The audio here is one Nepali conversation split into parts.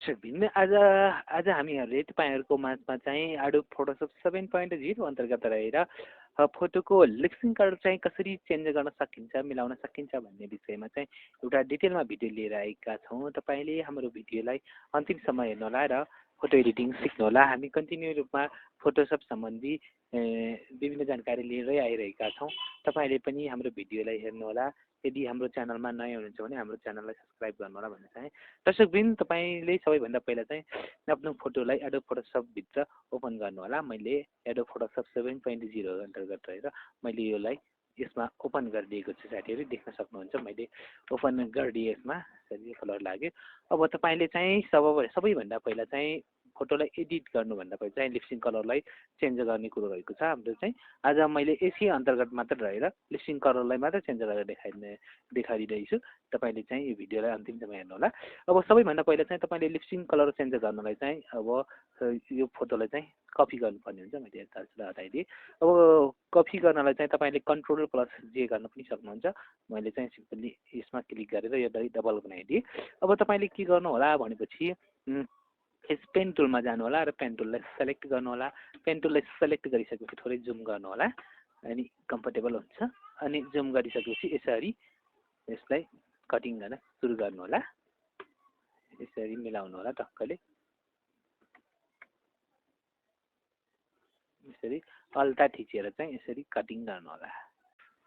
दर्शक भिन्न आज आज हामीहरूले तपाईँहरूको माझमा चाहिँ एडोब फोटोसप 7.0 अन्तर्गत रहेर फोटोको लिप्सिङ कलर चाहिँ कसरी चेन्ज गर्न सकिन्छ मिलाउन सकिन्छ भन्ने विषयमा चाहिँ एउटा डिटेलमा भिडियो लिएर आएका छौँ। तपाईँले हाम्रो भिडियोलाई अन्तिमसम्म हेर्नुहोला र फोटो एडिटिङ सिक्नुहोला। हामी कन्टिन्यू रूपमा फोटोसप सम्बन्धी विभिन्न जानकारी लिएरै आइरहेका छौँ। तपाईँले पनि हाम्रो भिडियोलाई हेर्नुहोला। यदि हाम्रो च्यानलमा नयाँ हुनुहुन्छ भने हाम्रो च्यानललाई सब्सक्राइब गर्नुहोला भन्न चाहे। दर्शकवृन्द, तपाईँले सबैभन्दा पहिला चाहिँ आफ्नो फोटोलाई एडोब फोटोसपभित्र ओपन गर्नुहोला। मैले एडोब फोटोसप 7.0 अन्तर्गत रहेर मैले योलाई यसमा ओपन गरिदिएको छु। साथीहरू देख्न सक्नुहुन्छ मैले ओपन गरिदिएँ। यसमा सजिलो कलर लाग्यो। अब तपाईँले चाहिँ सबैभन्दा पहिला चाहिँ फोटोलाई एडिट गर्नुभन्दा पहिला चाहिँ लिप्सिङ कलरलाई चेन्ज गर्ने कुरो रहेको छ। हाम्रो चाहिँ आज मैले एसी अन्तर्गत मात्र रहेर लिप्सिङ कलरलाई मात्र चेन्ज गरेर देखाइदिँदैछु। तपाईँले चाहिँ यो भिडियोलाई अन्तिमसम्म हेर्नुहोला। अब सबैभन्दा पहिला चाहिँ तपाईँले लिप्सिङ कलर चेन्ज गर्नलाई चाहिँ अब यो फोटोलाई चाहिँ कपी गर्नुपर्ने हुन्छ। मैले यता हटाइदिएँ। अब कपी गर्नलाई चाहिँ तपाईँले कन्ट्रोल प्लस जे गर्न पनि सक्नुहुन्छ। मैले चाहिँ सिम्पली यसमा क्लिक गरेर यो डबल बनाइदिएँ। अब तपाईँले के गर्नु होला भनेपछि पेन टुलमा जानु होला र पेन टुललाई सेलेक्ट गर्नु होला। पेन टुललाई सेलेक्ट गरिसकेपछि थोरै जुम गर्नु होला अनि कम्फर्टेबल हुन्छ। अनि जुम गरिसकेपछि यसरी यसलाई कटिङ गर्न सुरु गर्नु होला। यसरी मिलाउनु होला टक्कले। यसरी अल्टा थिचेर चाहिँ यसरी कटिङ गर्नु होला।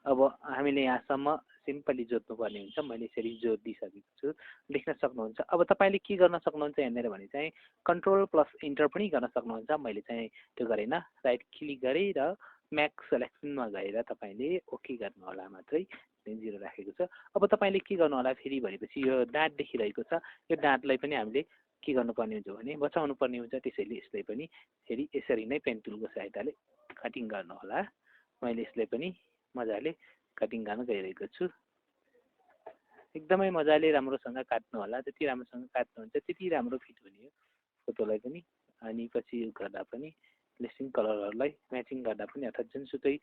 अब हामीले यहाँसम्म सिम्पली जोड्नुपर्ने हुन्छ। मैले यसरी जोडिदिइसकेको छु, देख्न सक्नुहुन्छ। अब तपाईँले के गर्न सक्नुहुन्छ यहाँनिर भने चाहिँ कन्ट्रोल प्लस इन्टर पनि गर्न सक्नुहुन्छ। मैले चाहिँ त्यो गरेन, राइट क्लिक गरेँ र म्याक्स सेलेक्सनमा गएर तपाईँले ओके गर्नु होला। मात्रै 0 राखेको छ। अब तपाईँले के गर्नु होला फेरि भनेपछि यो दाँत देखिरहेको छ। यो दाँतलाई पनि हामीले के गर्नुपर्ने हुन्छ भने बचाउनु पर्ने हुन्छ। त्यसैले यसलाई पनि फेरि यसरी नै पेन टुलको सहायताले कटिङ गर्नु होला। मैले यसलाई पनि मजाले कटिङ गर्न गइरहेको छु। एकदमै मजाले राम्रोसँग काट्नु होला। जति राम्रोसँग काट्नुहुन्छ त्यति राम्रो फिट हुने हो फोटोलाई पनि। अनि पछि गर्दा पनि लिप्सिङ कलरहरूलाई म्याचिङ गर्दा पनि अथवा जुनसुकै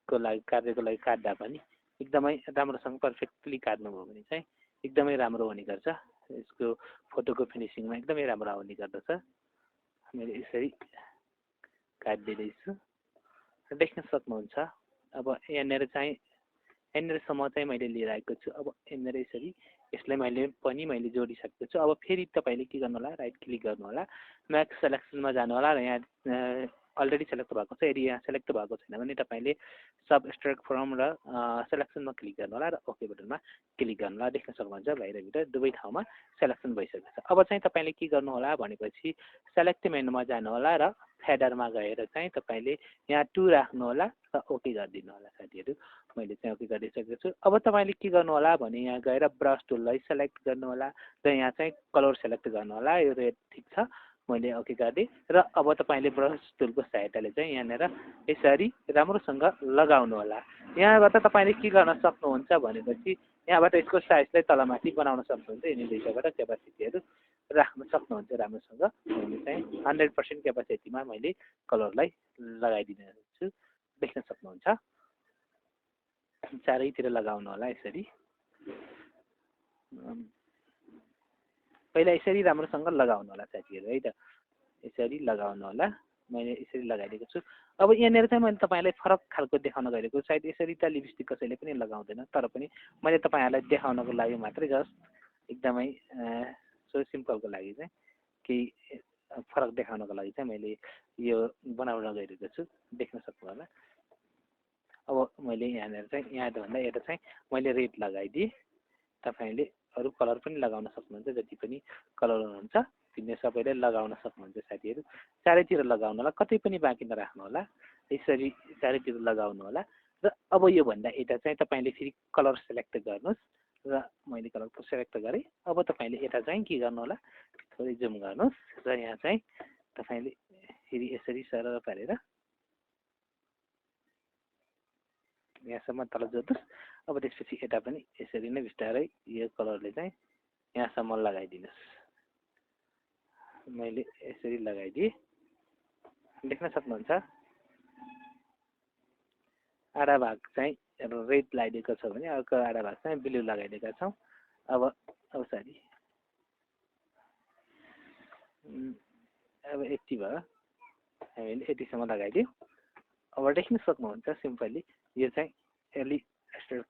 को लागि कार्यको लागि काट्दा पनि एकदमै राम्रोसँग पर्फेक्टली काट्नुभयो भने चाहिँ एकदमै राम्रो हुने गर्छ। यसको फोटोको फिनिसिङमा एकदमै राम्रो आउने गर्दछ। मैले यसरी काटिदिँदैछु, देख्न सक्नुहुन्छ। अब यहाँनिर चाहिँ यहाँनिरसम्म चाहिँ मैले लिएर आएको छु। अब यहाँनिर यसरी यसलाई मैले जोडिसकेको छु। अब फेरि तपाईँले के गर्नु होला, राइट क्लिक गर्नु होला, म्याक्स सेलेक्सनमा जानु होला र यहाँ अलरेडी सेलेक्ट भएको छ। यदि यहाँ सेलेक्ट भएको छैन भने तपाईँले सब एक्सट्र्याक्ट फ्रम र सेलेक्सनमा क्लिक गर्नु होला र ओके बटनमा क्लिक गर्नु होला। देख्न सक्नुहुन्छ बाहिरभित्र दुवै ठाउँमा सेलेक्सन भइसकेको छ। अब चाहिँ तपाईँले के गर्नु होला भनेपछि सेलेक्ट मेनुमा जानु होला र फेडरमा गएर चाहिँ तपाईँले यहाँ 2 राख्नु होला र ओके गरिदिनु होला। साथीहरू मैले चाहिँ ओके गरिसकेको छु। अब तपाईँले के गर्नु होला भने यहाँ गएर ब्रस टुललाई सेलेक्ट गर्नु होला र यहाँ चाहिँ कलर सेलेक्ट गर्नु होला। यो रेड ठिक छ, मैले ओके गरिदिएँ। र अब तपाईँले ब्रस टुलको सहायताले चाहिँ यहाँनिर यसरी राम्रोसँग लगाउनु होला। यहाँबाट तपाईँले के गर्न सक्नुहुन्छ भनेपछि यहाँबाट यसको साइजलाई तलमाथि बनाउन सक्नुहुन्छ। यिनी दुईटाबाट क्यापासिटीहरू राख्न सक्नुहुन्छ राम्रोसँग। मैले चाहिँ 100% क्यापासिटीमा मैले कलरलाई लगाइदिने छु, देख्न सक्नुहुन्छ। चारैतिर लगाउनु होला यसरी। पहिला यसरी राम्रोसँग लगाउनु होला साथीहरू है त। यसरी लगाउनु होला। मैले यसरी लगाइदिएको छु। अब यहाँनिर चाहिँ मैले तपाईँलाई फरक खालको देखाउन गइरहेको छु। सायद यसरी त लिपस्टिक कसैले पनि लगाउँदैन, तर पनि मैले तपाईँहरूलाई देखाउनको लागि मात्रै जस्ट एकदमै सो सिम्पलको लागि चाहिँ केही फरक देखाउनको लागि चाहिँ मैले यो बनाउन गइरहेको छु, देख्न सक्नु होला। अब मैले यहाँनिर चाहिँ यहाँभन्दा यता चाहिँ मैले रेड लगाइदिएँ। तपाईँले अरू कलर पनि लगाउन सक्नुहुन्छ। जति पनि कलर हुनुहुन्छ तिनीहरू सबैले लगाउन सक्नुहुन्छ साथीहरू। चारैतिर लगाउनु होला, कतै पनि बाँकी नराख्नु होला। यसरी चारैतिर लगाउनु होला। र अब योभन्दा यता चाहिँ तपाईँले फेरि कलर सेलेक्ट गर्नुहोस् र मैले कलरको सेलेक्ट गरेँ। अब तपाईँले यता चाहिँ के गर्नु होला, थोरै जुम गर्नुहोस् र यहाँ चाहिँ तपाईँले फेरि यसरी सरर पारेर यहाँसम्म तल जोड्नुहोस्। अब त्यसपछि यता पनि यसरी नै बिस्तारै यो कलरले चाहिँ यहाँसम्म लगाइदिनुहोस्। मैले यसरी लगाइदिएँ, देख्न सक्नुहुन्छ। आधा भाग चाहिँ रेड लगाइदिएको छ भने अर्को आधा भाग चाहिँ ब्लू लगाइदिएका छौँ। अब सरी उम्, अब यति भयो हामीले यतिसम्म लगाइदियो अब देख्न सक्नुहुन्छ सिम्पली यो चाहिँ अलि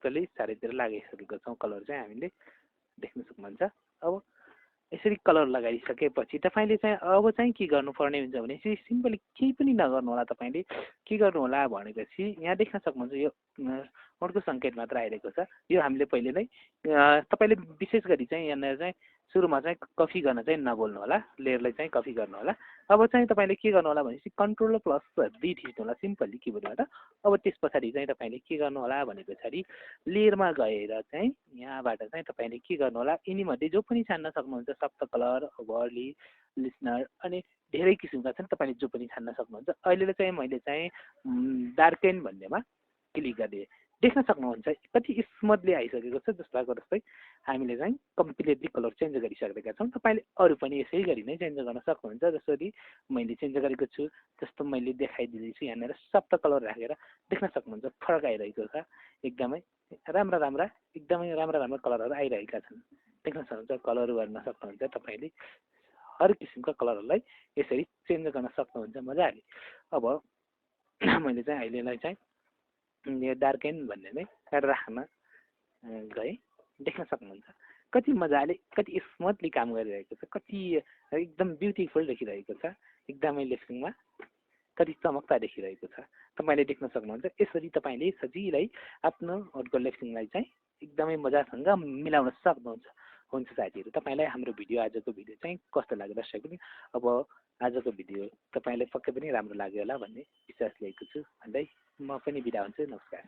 अलि चारैतिर लगाइसकेको छौँ कलर चाहिँ हामीले देख्न सक्नुहुन्छ अब यसरी कलर लगाइसकेपछि तपाईँले चाहिँ अब चाहिँ के गर्नुपर्ने हुन्छ भने चाहिँ सिम्पली केही पनि नगर्नु होला तपाईँले के गर्नु होला भनेपछि यहाँ देख्न सक्नुहुन्छ यो मोडको सङ्केत मात्र आइरहेको छ यो हामीले पहिले नै तपाईँले विशेष गरी चाहिँ यहाँनिर चाहिँ सुरुमा चाहिँ कपी गर्न चाहिँ नबोल्नु होला लेयरलाई चाहिँ कपी गर्नु होला अब चाहिँ तपाईँले के गर्नु होला भनेपछि कन्ट्रोल प्लस डी थिच्नु होला सिम्पली किबोर्डबाट अब त्यस पछाडि चाहिँ तपाईँले के गर्नु होला भने पछाडि लेयरमा गएर चाहिँ यहाँबाट चाहिँ तपाईँले के गर्नु होला यिनीमध्ये जो पनि छान्न सक्नुहुन्छ सप्त कलर ओभरली लिसनर अनि धेरै किसिमका छन् तपाईँले जो पनि छान्न सक्नुहुन्छ अहिले चाहिँ मैले चाहिँ डार्केन भन्नेमा क्लिक गरिदिएँ देख्न सक्नुहुन्छ कति स्मुथली आइसकेको छ जस्ताको जस्तै हामीले चाहिँ कम्प्लिटली कलर चेन्ज गरिसकेका छौँ तपाईँले अरू पनि यसै गरी नै चेन्ज गर्न सक्नुहुन्छ जसरी मैले चेन्ज गरेको छु जस्तो मैले देखाइदिँदैछु यहाँनिर सप्त कलर राखेर देख्न सक्नुहुन्छ फरक आइरहेको छ एकदमै राम्रा एकदमै राम्रा कलरहरू आइरहेका छन् देख्न सक्नुहुन्छ कलर गर्न सक्नुहुन्छ तपाईँले हर किसिमका कलरहरूलाई यसरी चेन्ज गर्न सक्नुहुन्छ मजाले अब मैले चाहिँ अहिलेलाई चाहिँ यो डार्केन भन्ने नै राख्न गएँ देख्न सक्नुहुन्छ कति मजाले कति स्मुथली काम गरिरहेको छ कति एकदम ब्युटिफुल देखिरहेको छ एकदमै लेफ्टिङमा कति चमकता देखिरहेको छ तपाईँले देख्न सक्नुहुन्छ यसरी तपाईँले सजिलै आफ्नो अटको लेफ्टिङलाई चाहिँ एकदमै मजासँग मिलाउन सक्नुहुन्छ हुन्छ साथीहरू तपाईँलाई हाम्रो भिडियो आजको भिडियो चाहिँ कस्तो लाग्यो दर्शक पनि अब आजको भिडियो तपाईँलाई पक्कै पनि राम्रो लाग्यो होला भन्ने विश्वास लिएको छु भन्दै म पनि बिदा हुन्छु नमस्कार